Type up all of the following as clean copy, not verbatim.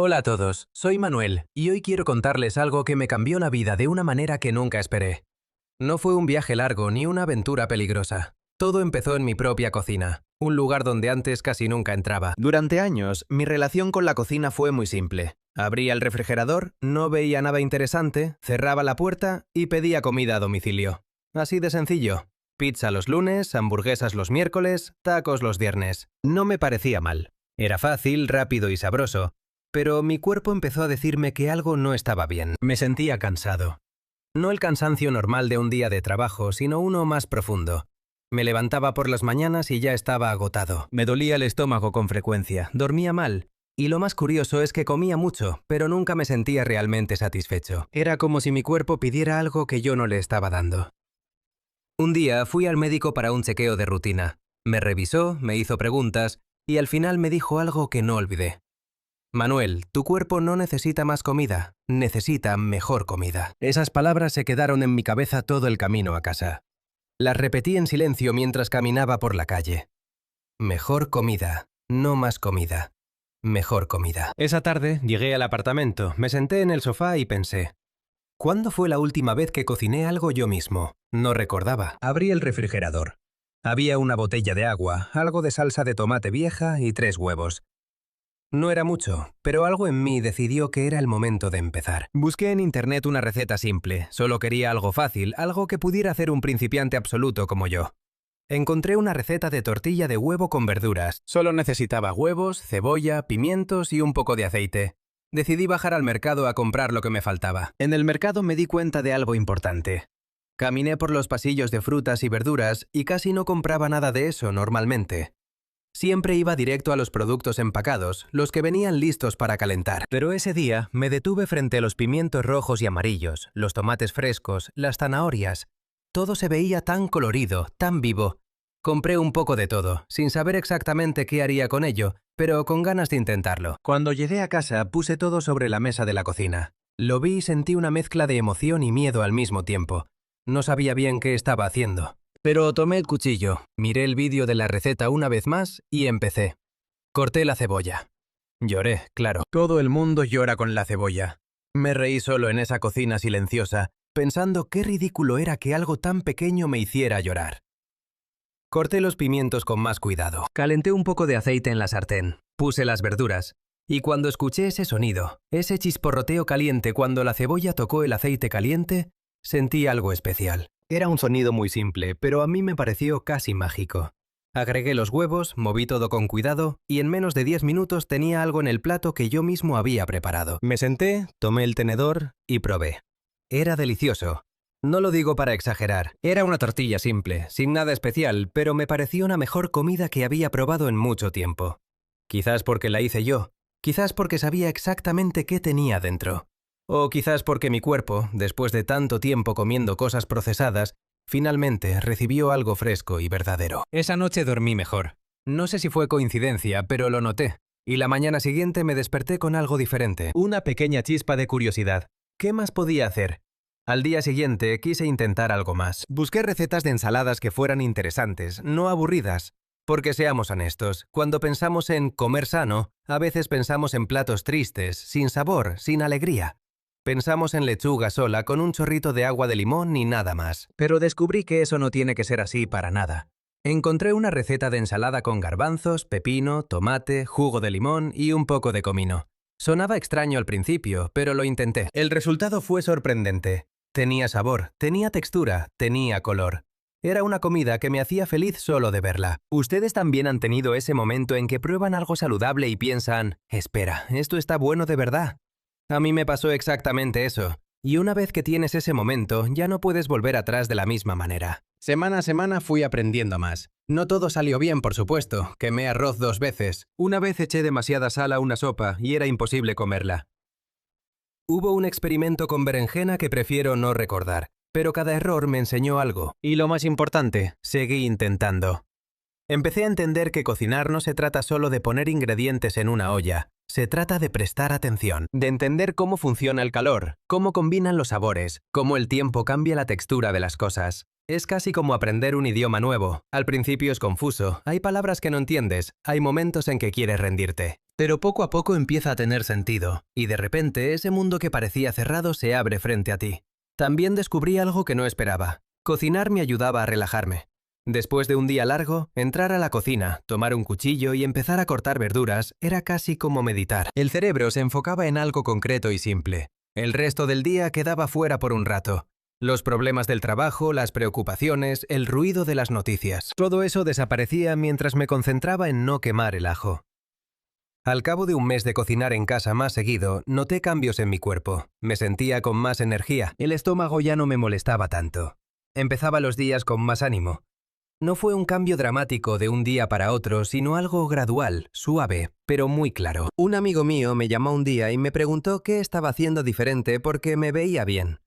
Hola a todos, soy Manuel y hoy quiero contarles algo que me cambió la vida de una manera que nunca esperé. No fue un viaje largo ni una aventura peligrosa. Todo empezó en mi propia cocina, un lugar donde antes casi nunca entraba. Durante años, mi relación con la cocina fue muy simple. Abría el refrigerador, no veía nada interesante, cerraba la puerta y pedía comida a domicilio. Así de sencillo. Pizza los lunes, hamburguesas los miércoles, tacos los viernes. No me parecía mal. Era fácil, rápido y sabroso. Pero mi cuerpo empezó a decirme que algo no estaba bien. Me sentía cansado. No el cansancio normal de un día de trabajo, sino uno más profundo. Me levantaba por las mañanas y ya estaba agotado. Me dolía el estómago con frecuencia, dormía mal. Y lo más curioso es que comía mucho, pero nunca me sentía realmente satisfecho. Era como si mi cuerpo pidiera algo que yo no le estaba dando. Un día fui al médico para un chequeo de rutina. Me revisó, me hizo preguntas y al final me dijo algo que no olvidé. Manuel, tu cuerpo no necesita más comida, necesita mejor comida. Esas palabras se quedaron en mi cabeza todo el camino a casa. Las repetí en silencio mientras caminaba por la calle. Mejor comida, no más comida. Mejor comida. Esa tarde llegué al apartamento, me senté en el sofá y pensé, ¿cuándo fue la última vez que cociné algo yo mismo? No recordaba. Abrí el refrigerador. Había una botella de agua, algo de salsa de tomate vieja y 3 huevos. No era mucho, pero algo en mí decidió que era el momento de empezar. Busqué en internet una receta simple, solo quería algo fácil, algo que pudiera hacer un principiante absoluto como yo. Encontré una receta de tortilla de huevo con verduras. Solo necesitaba huevos, cebolla, pimientos y un poco de aceite. Decidí bajar al mercado a comprar lo que me faltaba. En el mercado me di cuenta de algo importante. Caminé por los pasillos de frutas y verduras y casi no compraba nada de eso normalmente. Siempre iba directo a los productos empacados, los que venían listos para calentar. Pero ese día me detuve frente a los pimientos rojos y amarillos, los tomates frescos, las zanahorias. Todo se veía tan colorido, tan vivo. Compré un poco de todo, sin saber exactamente qué haría con ello, pero con ganas de intentarlo. Cuando llegué a casa puse todo sobre la mesa de la cocina. Lo vi y sentí una mezcla de emoción y miedo al mismo tiempo. No sabía bien qué estaba haciendo. Pero tomé el cuchillo, miré el vídeo de la receta una vez más y empecé. Corté la cebolla. Lloré, claro. Todo el mundo llora con la cebolla. Me reí solo en esa cocina silenciosa, pensando qué ridículo era que algo tan pequeño me hiciera llorar. Corté los pimientos con más cuidado. Calenté un poco de aceite en la sartén. Puse las verduras. Y cuando escuché ese sonido, ese chisporroteo caliente cuando la cebolla tocó el aceite caliente, sentí algo especial. Era un sonido muy simple, pero a mí me pareció casi mágico. Agregué los huevos, moví todo con cuidado y en menos de 10 minutos tenía algo en el plato que yo mismo había preparado. Me senté, tomé el tenedor y probé. Era delicioso. No lo digo para exagerar. Era una tortilla simple, sin nada especial, pero me pareció una mejor comida que había probado en mucho tiempo. Quizás porque la hice yo, quizás porque sabía exactamente qué tenía dentro. O quizás porque mi cuerpo, después de tanto tiempo comiendo cosas procesadas, finalmente recibió algo fresco y verdadero. Esa noche dormí mejor. No sé si fue coincidencia, pero lo noté. Y la mañana siguiente me desperté con algo diferente. Una pequeña chispa de curiosidad. ¿Qué más podía hacer? Al día siguiente quise intentar algo más. Busqué recetas de ensaladas que fueran interesantes, no aburridas. Porque seamos honestos, cuando pensamos en comer sano, a veces pensamos en platos tristes, sin sabor, sin alegría. Pensamos en lechuga sola con un chorrito de agua de limón y nada más. Pero descubrí que eso no tiene que ser así para nada. Encontré una receta de ensalada con garbanzos, pepino, tomate, jugo de limón y un poco de comino. Sonaba extraño al principio, pero lo intenté. El resultado fue sorprendente. Tenía sabor, tenía textura, tenía color. Era una comida que me hacía feliz solo de verla. ¿Ustedes también han tenido ese momento en que prueban algo saludable y piensan, espera, esto está bueno de verdad? A mí me pasó exactamente eso, y una vez que tienes ese momento, ya no puedes volver atrás de la misma manera. Semana a semana fui aprendiendo más. No todo salió bien, por supuesto. Quemé arroz 2 veces. Una vez eché demasiada sal a una sopa y era imposible comerla. Hubo un experimento con berenjena que prefiero no recordar, pero cada error me enseñó algo. Y lo más importante, seguí intentando. Empecé a entender que cocinar no se trata solo de poner ingredientes en una olla. Se trata de prestar atención, de entender cómo funciona el calor, cómo combinan los sabores, cómo el tiempo cambia la textura de las cosas. Es casi como aprender un idioma nuevo. Al principio es confuso, hay palabras que no entiendes, hay momentos en que quieres rendirte. Pero poco a poco empieza a tener sentido, y de repente ese mundo que parecía cerrado se abre frente a ti. También descubrí algo que no esperaba. Cocinar me ayudaba a relajarme. Después de un día largo, entrar a la cocina, tomar un cuchillo y empezar a cortar verduras era casi como meditar. El cerebro se enfocaba en algo concreto y simple. El resto del día quedaba fuera por un rato. Los problemas del trabajo, las preocupaciones, el ruido de las noticias. Todo eso desaparecía mientras me concentraba en no quemar el ajo. Al cabo de un mes de cocinar en casa más seguido, noté cambios en mi cuerpo. Me sentía con más energía. El estómago ya no me molestaba tanto. Empezaba los días con más ánimo. No fue un cambio dramático de un día para otro, sino algo gradual, suave, pero muy claro. Un amigo mío me llamó un día y me preguntó qué estaba haciendo diferente porque me veía bien.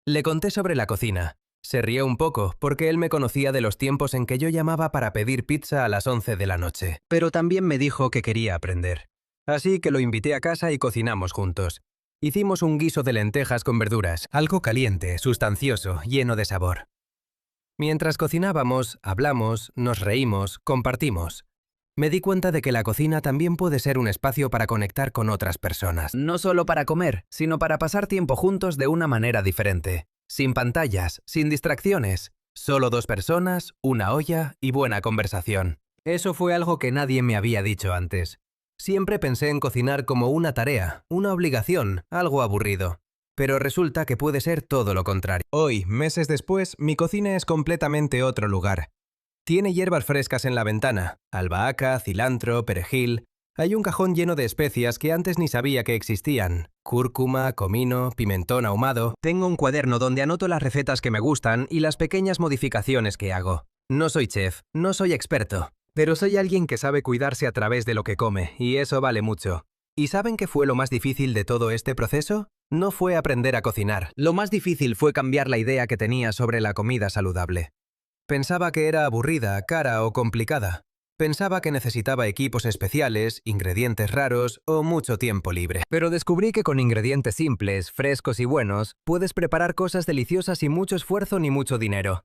Le conté sobre la cocina. Se rió un poco porque él me conocía de los tiempos en que yo llamaba para pedir pizza a las 11 de la noche. Pero también me dijo que quería aprender. Así que lo invité a casa y cocinamos juntos. Hicimos un guiso de lentejas con verduras, algo caliente, sustancioso, lleno de sabor. Mientras cocinábamos, hablamos, nos reímos, compartimos. Me di cuenta de que la cocina también puede ser un espacio para conectar con otras personas. No solo para comer, sino para pasar tiempo juntos de una manera diferente. Sin pantallas, sin distracciones. Solo dos personas, una olla y buena conversación. Eso fue algo que nadie me había dicho antes. Siempre pensé en cocinar como una tarea, una obligación, algo aburrido. Pero resulta que puede ser todo lo contrario. Hoy, meses después, mi cocina es completamente otro lugar. Tiene hierbas frescas en la ventana, albahaca, cilantro, perejil. Hay un cajón lleno de especias que antes ni sabía que existían. Cúrcuma, comino, pimentón ahumado. Tengo un cuaderno donde anoto las recetas que me gustan y las pequeñas modificaciones que hago. No soy chef, no soy experto, pero soy alguien que sabe cuidarse a través de lo que come, y eso vale mucho. ¿Y saben qué fue lo más difícil de todo este proceso? No fue aprender a cocinar. Lo más difícil fue cambiar la idea que tenía sobre la comida saludable. Pensaba que era aburrida, cara o complicada. Pensaba que necesitaba equipos especiales, ingredientes raros o mucho tiempo libre. Pero descubrí que con ingredientes simples, frescos y buenos, puedes preparar cosas deliciosas sin mucho esfuerzo ni mucho dinero.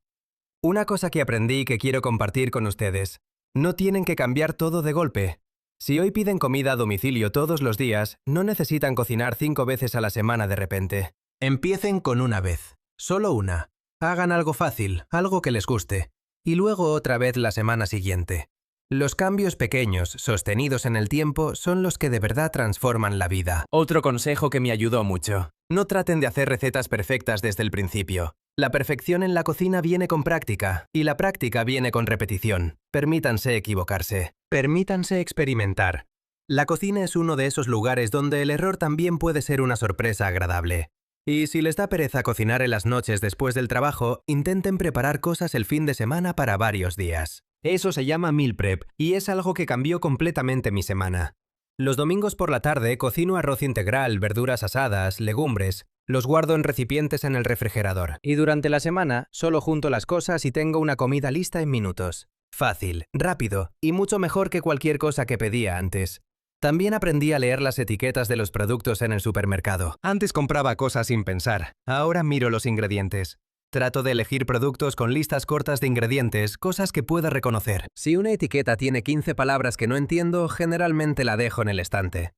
Una cosa que aprendí y que quiero compartir con ustedes. No tienen que cambiar todo de golpe. Si hoy piden comida a domicilio todos los días, no necesitan cocinar 5 veces a la semana de repente. Empiecen con una vez, solo una. Hagan algo fácil, algo que les guste, y luego otra vez la semana siguiente. Los cambios pequeños, sostenidos en el tiempo, son los que de verdad transforman la vida. Otro consejo que me ayudó mucho. No traten de hacer recetas perfectas desde el principio. La perfección en la cocina viene con práctica, y la práctica viene con repetición. Permítanse equivocarse. Permítanse experimentar. La cocina es uno de esos lugares donde el error también puede ser una sorpresa agradable. Y si les da pereza cocinar en las noches después del trabajo, intenten preparar cosas el fin de semana para varios días. Eso se llama meal prep, y es algo que cambió completamente mi semana. Los domingos por la tarde cocino arroz integral, verduras asadas, legumbres. Los guardo en recipientes en el refrigerador. Y durante la semana, solo junto las cosas y tengo una comida lista en minutos. Fácil, rápido, y mucho mejor que cualquier cosa que pedía antes. También aprendí a leer las etiquetas de los productos en el supermercado. Antes compraba cosas sin pensar, ahora miro los ingredientes. Trato de elegir productos con listas cortas de ingredientes, cosas que pueda reconocer. Si una etiqueta tiene 15 palabras que no entiendo, generalmente la dejo en el estante.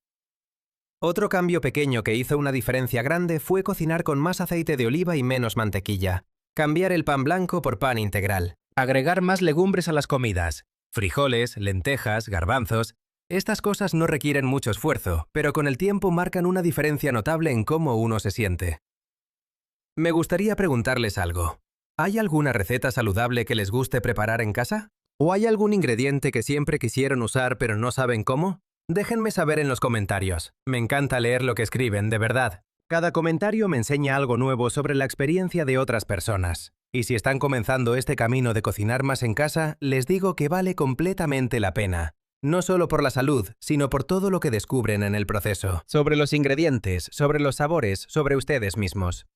Otro cambio pequeño que hizo una diferencia grande fue cocinar con más aceite de oliva y menos mantequilla. Cambiar el pan blanco por pan integral. Agregar más legumbres a las comidas. Frijoles, lentejas, garbanzos. Estas cosas no requieren mucho esfuerzo, pero con el tiempo marcan una diferencia notable en cómo uno se siente. Me gustaría preguntarles algo. ¿Hay alguna receta saludable que les guste preparar en casa? ¿O hay algún ingrediente que siempre quisieron usar pero no saben cómo? Déjenme saber en los comentarios. Me encanta leer lo que escriben, de verdad. Cada comentario me enseña algo nuevo sobre la experiencia de otras personas. Y si están comenzando este camino de cocinar más en casa, les digo que vale completamente la pena. No solo por la salud, sino por todo lo que descubren en el proceso. Sobre los ingredientes, sobre los sabores, sobre ustedes mismos.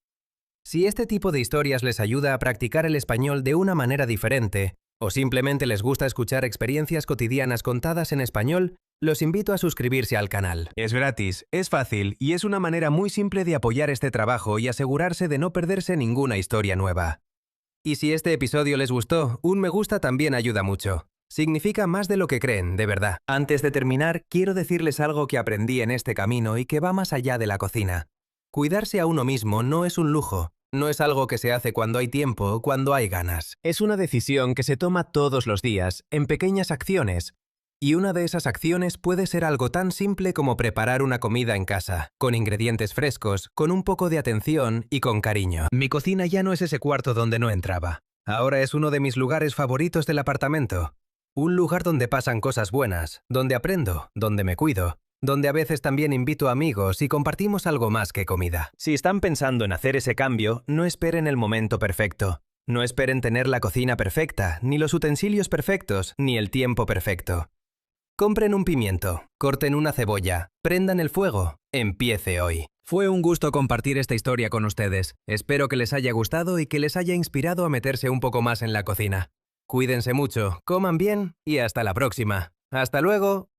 Si este tipo de historias les ayuda a practicar el español de una manera diferente, o simplemente les gusta escuchar experiencias cotidianas contadas en español, los invito a suscribirse al canal. Es gratis, es fácil y es una manera muy simple de apoyar este trabajo y asegurarse de no perderse ninguna historia nueva. Y si este episodio les gustó, un me gusta también ayuda mucho. Significa más de lo que creen, de verdad. Antes de terminar, quiero decirles algo que aprendí en este camino y que va más allá de la cocina. Cuidarse a uno mismo no es un lujo, no es algo que se hace cuando hay tiempo o cuando hay ganas. Es una decisión que se toma todos los días, en pequeñas acciones. Y una de esas acciones puede ser algo tan simple como preparar una comida en casa, con ingredientes frescos, con un poco de atención y con cariño. Mi cocina ya no es ese cuarto donde no entraba. Ahora es uno de mis lugares favoritos del apartamento. Un lugar donde pasan cosas buenas, donde aprendo, donde me cuido, donde a veces también invito a amigos y compartimos algo más que comida. Si están pensando en hacer ese cambio, no esperen el momento perfecto. No esperen tener la cocina perfecta, ni los utensilios perfectos, ni el tiempo perfecto. Compren un pimiento, corten una cebolla, prendan el fuego, empiece hoy. Fue un gusto compartir esta historia con ustedes. Espero que les haya gustado y que les haya inspirado a meterse un poco más en la cocina. Cuídense mucho, coman bien y hasta la próxima. ¡Hasta luego!